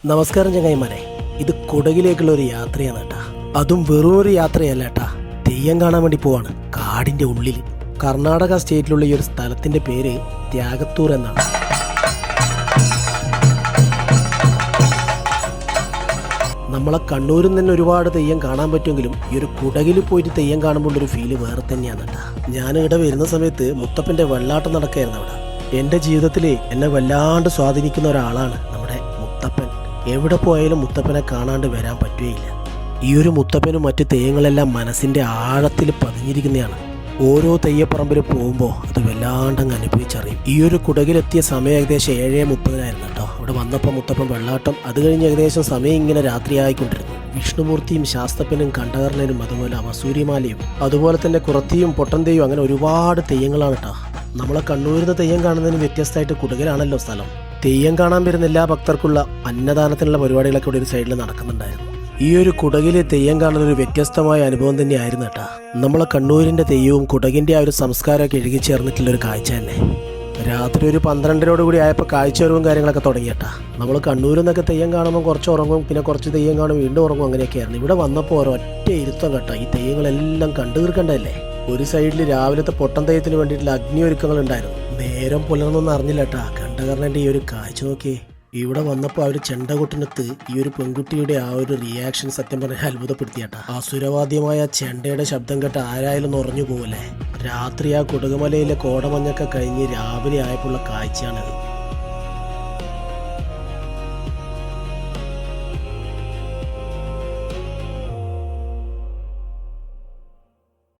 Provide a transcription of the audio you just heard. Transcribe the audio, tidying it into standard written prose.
നമസ്കാരം ചങ്ങായിമാരെ, ഇത് കുടകിലേക്കുള്ള ഒരു യാത്രയാണ് കേട്ടാ. അതും വെറും ഒരു യാത്രയല്ല കേട്ടാ, തെയ്യം കാണാൻ വേണ്ടി പോവാണ് കാടിന്റെ ഉള്ളിൽ. കർണാടക സ്റ്റേറ്റിലുള്ള ഈ ഒരു സ്ഥലത്തിന്റെ പേര് ത്യാഗത്തൂർ എന്നാണ്. നമ്മളെ കണ്ണൂരിൽ നിന്ന് തന്നെ ഒരുപാട് തെയ്യം കാണാൻ പറ്റുമെങ്കിലും ഈ ഒരു കുടകിൽ പോയിട്ട് തെയ്യം കാണുമ്പോൾ ഒരു ഫീല് വേറെ തന്നെയാണ് കേട്ടാ. ഞാൻ ഇവിടെ വരുന്ന സമയത്ത് മുത്തപ്പന്റെ വെള്ളാട്ടം നടക്കായിരുന്നു അവിടെ. എൻ്റെ ജീവിതത്തിൽ എന്നെ വല്ലാണ്ട് സ്വാധീനിക്കുന്ന ഒരാളാണ് നമ്മുടെ മുത്തപ്പൻ. എവിടെ പോയാലും മുത്തപ്പനെ കാണാണ്ട് വരാൻ പറ്റുകയില്ല. ഈ ഒരു മുത്തപ്പനും മറ്റ് തെയ്യങ്ങളെല്ലാം മനസ്സിൻ്റെ ആഴത്തിൽ പതിഞ്ഞിരിക്കുന്നതാണ്. ഓരോ തെയ്യപ്പറമ്പിൽ പോകുമ്പോൾ അത് വല്ലാണ്ടങ്ങ് അനുഭവിച്ചറിയും. ഈ ഒരു കുടകിലെത്തിയ സമയം ഏകദേശം 7:30 കേട്ടോ. അവിടെ വന്നപ്പോൾ മുത്തപ്പൻ വെള്ളാട്ടം, അത് കഴിഞ്ഞ് ഏകദേശം സമയം ഇങ്ങനെ രാത്രിയായിക്കൊണ്ടിരുന്നു. വിഷ്ണുമൂർത്തിയും ശാസ്തപ്പനും കണ്ഠകർണനും അതുപോലെ വസൂരിമാലയും അതുപോലെ തന്നെ കുറത്തിയും പൊട്ടന്തെയും അങ്ങനെ ഒരുപാട് തെയ്യങ്ങളാണ് കേട്ടോ. നമ്മളെ കണ്ണൂരിൽ നിന്ന് തെയ്യം കാണുന്നതിന് വ്യത്യസ്തമായിട്ട് കുടകിലാണല്ലോ സ്ഥലം. തെയ്യം കാണാൻ വരുന്ന എല്ലാ ഭക്തർക്കുള്ള അന്നദാനത്തിനുള്ള പരിപാടികളൊക്കെ ഇവിടെ ഒരു സൈഡിൽ നടക്കുന്നുണ്ടായിരുന്നു. ഈ ഒരു കുടകിലെ തെയ്യം കാണുന്ന ഒരു വ്യത്യസ്തമായ അനുഭവം തന്നെയായിരുന്നു കേട്ടാ. നമ്മളെ കണ്ണൂരിൻ്റെ തെയ്യവും കുടകിൻ്റെ ആ ഒരു സംസ്കാരമൊക്കെ ഇഴുകിച്ചേർന്നിട്ടുള്ളൊരു കാഴ്ച തന്നെ. രാത്രി ഒരു 12:00 കൂടി ആയപ്പോൾ കാഴ്ചവരവും കാര്യങ്ങളൊക്കെ തുടങ്ങിയിട്ടാ. നമ്മൾ കണ്ണൂരിൽ നിന്നൊക്കെ തെയ്യം കാണുമ്പോൾ കുറച്ച് ഉറങ്ങും, പിന്നെ കുറച്ച് തെയ്യം കാണും, വീണ്ടും ഉറങ്ങും, അങ്ങനെയൊക്കെയായിരുന്നു. ഇവിടെ വന്നപ്പോൾ ഒരൊറ്റ ഇരുത്തം കേട്ടോ. ഈ തെയ്യങ്ങളെല്ലാം കണ്ടു തീർക്കണ്ടല്ലേ. ഒരു സൈഡിൽ രാവിലത്തെ പൊട്ടൻ തെയ്യത്തിന് വേണ്ടിയിട്ടുള്ള അഗ്നി ഒരുക്കങ്ങൾ ഉണ്ടായിരുന്നു. നേരം പുലർന്നൊന്നും അറിഞ്ഞില്ല കേട്ടാ. കണ്ഠകർണൻ്റെ ഈ ഒരു കാഴ്ച നോക്കി. ഇവിടെ വന്നപ്പോൾ ആ ഒരു ചെണ്ടകൊട്ടിനത്ത് ഈ ഒരു പെൺകുട്ടിയുടെ ആ ഒരു റിയാക്ഷൻ സത്യം പറഞ്ഞാൽ അത്ഭുതപ്പെടുത്തിയാട്ടാ. അസുരവാദ്യമായ ചെണ്ടയുടെ ശബ്ദം കേട്ട് ആരായാലും ഉറഞ്ഞു പോകല്ലേ. രാത്രി ആ കുടകുമലയിലെ കോടമഞ്ഞൊക്കെ കഴിഞ്ഞ് രാവിലെ ആയപ്പോഴുള്ള കാഴ്ചയാണത്.